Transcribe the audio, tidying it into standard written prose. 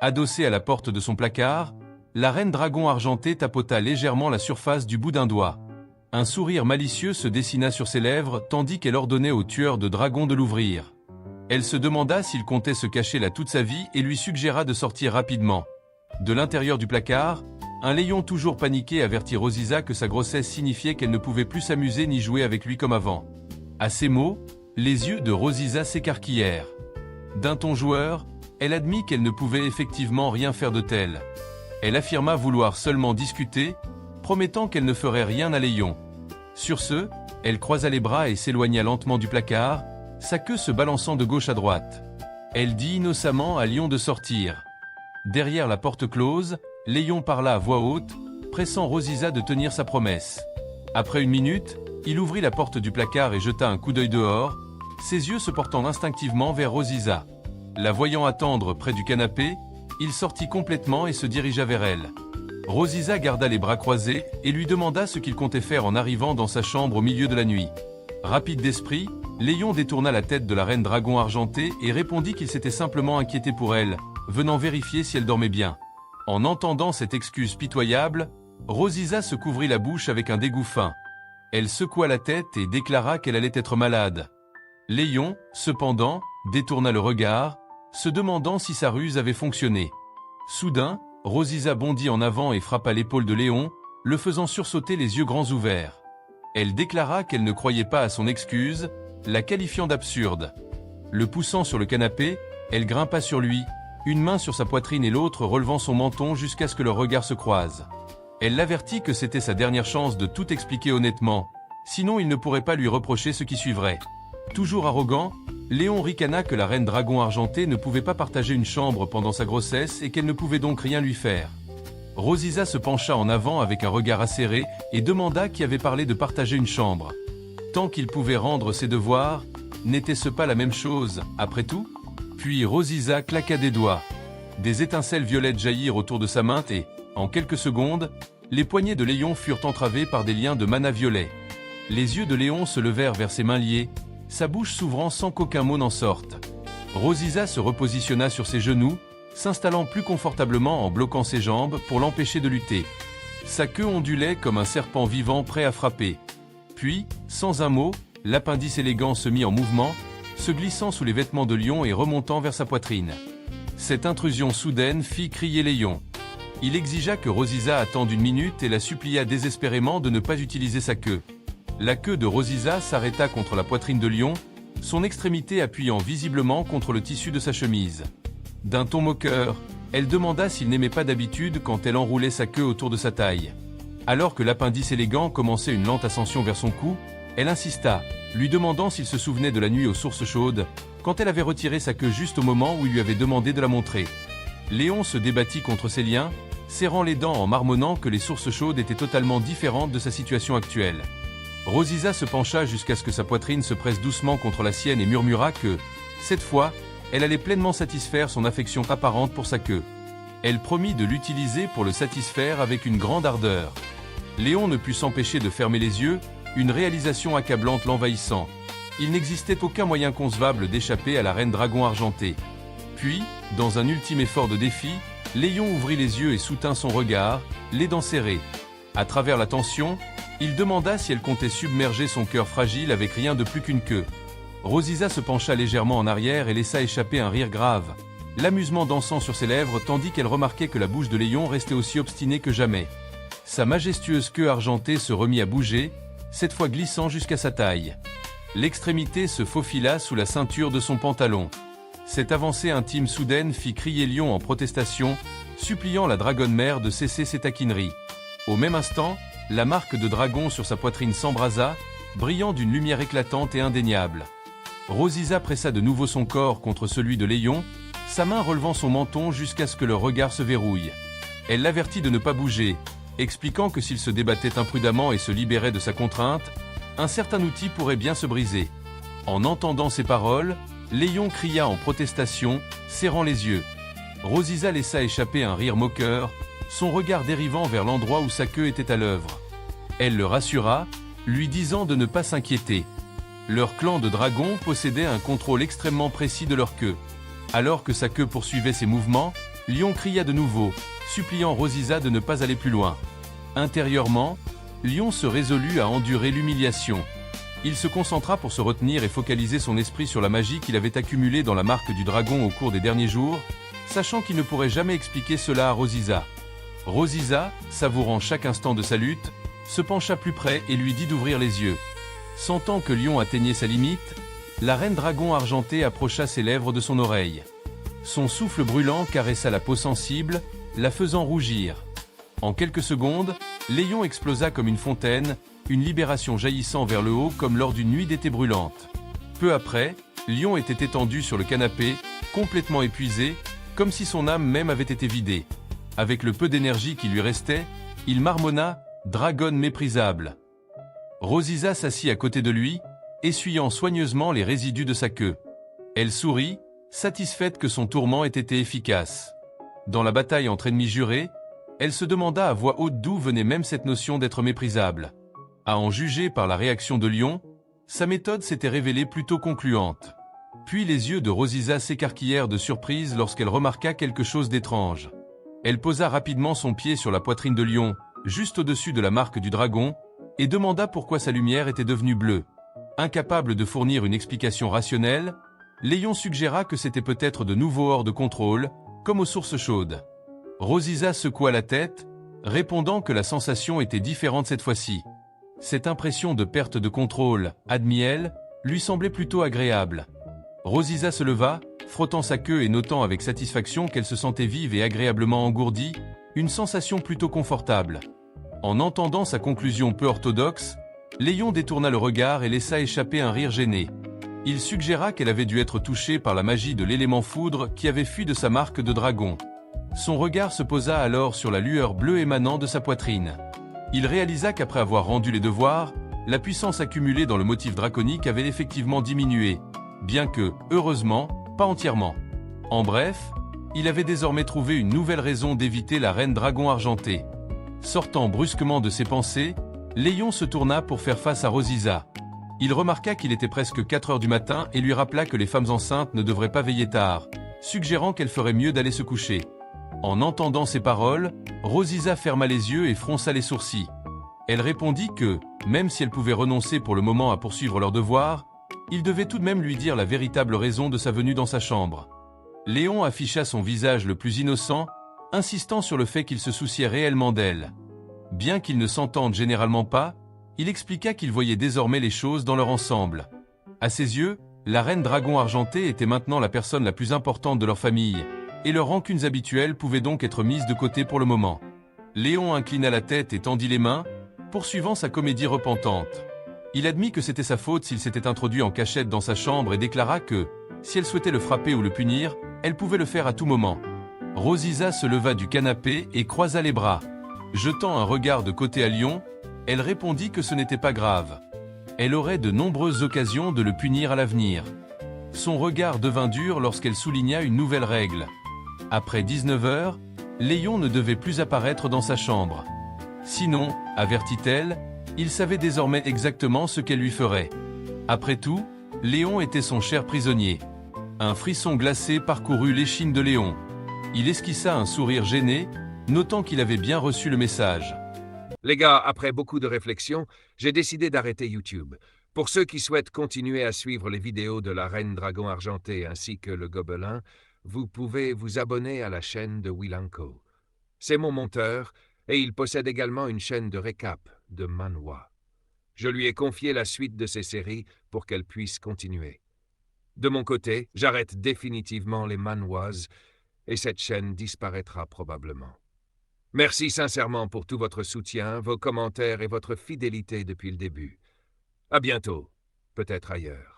Adossée à la porte de son placard, la reine dragon argentée tapota légèrement la surface du bout d'un doigt. Un sourire malicieux se dessina sur ses lèvres tandis qu'elle ordonnait au tueur de dragons de l'ouvrir. Elle se demanda s'il comptait se cacher là toute sa vie et lui suggéra de sortir rapidement. De l'intérieur du placard, un Léon toujours paniqué avertit Rosisa que sa grossesse signifiait qu'elle ne pouvait plus s'amuser ni jouer avec lui comme avant. À ces mots, les yeux de Rosisa s'écarquillèrent. D'un ton joueur, elle admit qu'elle ne pouvait effectivement rien faire de tel. Elle affirma vouloir seulement discuter, promettant qu'elle ne ferait rien à Léon. Sur ce, elle croisa les bras et s'éloigna lentement du placard, sa queue se balançant de gauche à droite. Elle dit innocemment à Léon de sortir. Derrière la porte close, Léon parla à voix haute, pressant Rosisa de tenir sa promesse. Après une minute, il ouvrit la porte du placard et jeta un coup d'œil dehors, ses yeux se portant instinctivement vers Rosisa. La voyant attendre près du canapé, il sortit complètement et se dirigea vers elle. Rosisa garda les bras croisés et lui demanda ce qu'il comptait faire en arrivant dans sa chambre au milieu de la nuit. Rapide d'esprit, Léon détourna la tête de la reine dragon argentée et répondit qu'il s'était simplement inquiété pour elle, venant vérifier si elle dormait bien. En entendant cette excuse pitoyable, Rosisa se couvrit la bouche avec un dégoût fin. Elle secoua la tête et déclara qu'elle allait être malade. Léon, cependant, détourna le regard, se demandant si sa ruse avait fonctionné. Soudain, Rosisa bondit en avant et frappa l'épaule de Léon, le faisant sursauter les yeux grands ouverts. Elle déclara qu'elle ne croyait pas à son excuse, la qualifiant d'absurde. Le poussant sur le canapé, elle grimpa sur lui, une main sur sa poitrine et l'autre relevant son menton jusqu'à ce que leurs regards se croisent. Elle l'avertit que c'était sa dernière chance de tout expliquer honnêtement, sinon il ne pourrait pas lui reprocher ce qui suivrait. Toujours arrogant, Léon ricana que la reine dragon argentée ne pouvait pas partager une chambre pendant sa grossesse et qu'elle ne pouvait donc rien lui faire. Rosisa se pencha en avant avec un regard acéré et demanda qui avait parlé de partager une chambre. Tant qu'il pouvait rendre ses devoirs, n'était-ce pas la même chose, après tout? Puis Rosisa claqua des doigts. Des étincelles violettes jaillirent autour de sa main et, en quelques secondes, les poignets de Léon furent entravés par des liens de mana violet. Les yeux de Léon se levèrent vers ses mains liées, sa bouche s'ouvrant sans qu'aucun mot n'en sorte. Rosisa se repositionna sur ses genoux, s'installant plus confortablement en bloquant ses jambes pour l'empêcher de lutter. Sa queue ondulait comme un serpent vivant prêt à frapper. Puis, sans un mot, l'appendice élégant se mit en mouvement, se glissant sous les vêtements de Léon et remontant vers sa poitrine. Cette intrusion soudaine fit crier Léon. Il exigea que Rosisa attende une minute et la supplia désespérément de ne pas utiliser sa queue. La queue de Rosisa s'arrêta contre la poitrine de Léon, son extrémité appuyant visiblement contre le tissu de sa chemise. D'un ton moqueur, elle demanda s'il n'aimait pas d'habitude quand elle enroulait sa queue autour de sa taille. Alors que l'appendice élégant commençait une lente ascension vers son cou, elle insista, lui demandant s'il se souvenait de la nuit aux sources chaudes, quand elle avait retiré sa queue juste au moment où il lui avait demandé de la montrer. Léon se débattit contre ses liens, serrant les dents en marmonnant que les sources chaudes étaient totalement différentes de sa situation actuelle. Rosisa se pencha jusqu'à ce que sa poitrine se presse doucement contre la sienne et murmura que, cette fois, elle allait pleinement satisfaire son affection apparente pour sa queue. Elle promit de l'utiliser pour le satisfaire avec une grande ardeur. Léon ne put s'empêcher de fermer les yeux, une réalisation accablante l'envahissant. Il n'existait aucun moyen concevable d'échapper à la reine dragon argentée. Puis, dans un ultime effort de défi, Léon ouvrit les yeux et soutint son regard, les dents serrées. À travers la tension, il demanda si elle comptait submerger son cœur fragile avec rien de plus qu'une queue. Rosisa se pencha légèrement en arrière et laissa échapper un rire grave, l'amusement dansant sur ses lèvres tandis qu'elle remarquait que la bouche de Léon restait aussi obstinée que jamais. Sa majestueuse queue argentée se remit à bouger, cette fois glissant jusqu'à sa taille. L'extrémité se faufila sous la ceinture de son pantalon. Cette avancée intime soudaine fit crier Léon en protestation, suppliant la dragonne mère de cesser ses taquineries. Au même instant, la marque de dragon sur sa poitrine s'embrasa, brillant d'une lumière éclatante et indéniable. Rosisa pressa de nouveau son corps contre celui de Léon, sa main relevant son menton jusqu'à ce que leur regard se verrouille. Elle l'avertit de ne pas bouger, expliquant que s'il se débattait imprudemment et se libérait de sa contrainte, un certain outil pourrait bien se briser. En entendant ces paroles, Léon cria en protestation, serrant les yeux. Rosisa laissa échapper un rire moqueur, son regard dérivant vers l'endroit où sa queue était à l'œuvre. Elle le rassura, lui disant de ne pas s'inquiéter. Leur clan de dragons possédait un contrôle extrêmement précis de leur queue. Alors que sa queue poursuivait ses mouvements, Lion cria de nouveau, suppliant Rosisa de ne pas aller plus loin. Intérieurement, Lion se résolut à endurer l'humiliation. Il se concentra pour se retenir et focaliser son esprit sur la magie qu'il avait accumulée dans la marque du dragon au cours des derniers jours, sachant qu'il ne pourrait jamais expliquer cela à Rosisa. Rosisa, savourant chaque instant de sa lutte, se pencha plus près et lui dit d'ouvrir les yeux. Sentant que Lion atteignait sa limite, la reine dragon argentée approcha ses lèvres de son oreille. Son souffle brûlant caressa la peau sensible, la faisant rougir. En quelques secondes, Lion explosa comme une fontaine, une libération jaillissant vers le haut comme lors d'une nuit d'été brûlante. Peu après, Lion était étendu sur le canapé, complètement épuisé, comme si son âme même avait été vidée. Avec le peu d'énergie qui lui restait, il marmonna « Dragonne méprisable ». Rosisa s'assit à côté de lui, essuyant soigneusement les résidus de sa queue. Elle sourit, satisfaite que son tourment ait été efficace. Dans la bataille entre ennemis jurés, elle se demanda à voix haute d'où venait même cette notion d'être méprisable. À en juger par la réaction de Lion, sa méthode s'était révélée plutôt concluante. Puis les yeux de Rosisa s'écarquillèrent de surprise lorsqu'elle remarqua quelque chose d'étrange. Elle posa rapidement son pied sur la poitrine de Lion, juste au-dessus de la marque du dragon, et demanda pourquoi sa lumière était devenue bleue. Incapable de fournir une explication rationnelle, Lion suggéra que c'était peut-être de nouveau hors de contrôle, comme aux sources chaudes. Rosisa secoua la tête, répondant que la sensation était différente cette fois-ci. Cette impression de perte de contrôle, admit-elle, lui semblait plutôt agréable. Rosisa se leva, frottant sa queue et notant avec satisfaction qu'elle se sentait vive et agréablement engourdie, une sensation plutôt confortable. En entendant sa conclusion peu orthodoxe, Lion détourna le regard et laissa échapper un rire gêné. Il suggéra qu'elle avait dû être touchée par la magie de l'élément foudre qui avait fui de sa marque de dragon. Son regard se posa alors sur la lueur bleue émanant de sa poitrine. Il réalisa qu'après avoir rendu les devoirs, la puissance accumulée dans le motif draconique avait effectivement diminué, bien que, heureusement, pas entièrement. En bref, il avait désormais trouvé une nouvelle raison d'éviter la reine dragon argentée. Sortant brusquement de ses pensées, Lion se tourna pour faire face à Rosisa. Il remarqua qu'il était presque 4 heures du matin et lui rappela que les femmes enceintes ne devraient pas veiller tard, suggérant qu'elle ferait mieux d'aller se coucher. En entendant ces paroles, Rosisa ferma les yeux et fronça les sourcils. Elle répondit que, même si elle pouvait renoncer pour le moment à poursuivre leurs devoirs, il devait tout de même lui dire la véritable raison de sa venue dans sa chambre. Lion afficha son visage le plus innocent, insistant sur le fait qu'il se souciait réellement d'elle. Bien qu'ils ne s'entendent généralement pas, il expliqua qu'il voyait désormais les choses dans leur ensemble. À ses yeux, la reine dragon argentée était maintenant la personne la plus importante de leur famille, et leurs rancunes habituelles pouvaient donc être mises de côté pour le moment. Lion inclina la tête et tendit les mains, poursuivant sa comédie repentante. Il admit que c'était sa faute s'il s'était introduit en cachette dans sa chambre et déclara que, si elle souhaitait le frapper ou le punir, elle pouvait le faire à tout moment. Rosisa se leva du canapé et croisa les bras. Jetant un regard de côté à Lion, elle répondit que ce n'était pas grave. Elle aurait de nombreuses occasions de le punir à l'avenir. Son regard devint dur lorsqu'elle souligna une nouvelle règle. Après 19 heures, Lion ne devait plus apparaître dans sa chambre. Sinon, avertit-elle, il savait désormais exactement ce qu'elle lui ferait. Après tout, Lion était son cher prisonnier. Un frisson glacé parcourut l'échine de Lion. Il esquissa un sourire gêné, notant qu'il avait bien reçu le message. Les gars, après beaucoup de réflexion, j'ai décidé d'arrêter YouTube. Pour ceux qui souhaitent continuer à suivre les vidéos de la Reine Dragon Argentée ainsi que le Gobelin, vous pouvez vous abonner à la chaîne de Wilanko. C'est mon monteur et il possède également une chaîne de récap de manhwa. Je lui ai confié la suite de ses séries pour qu'elle puisse continuer. De mon côté, j'arrête définitivement les manhwas et cette chaîne disparaîtra probablement. Merci sincèrement pour tout votre soutien, vos commentaires et votre fidélité depuis le début. À bientôt, peut-être ailleurs.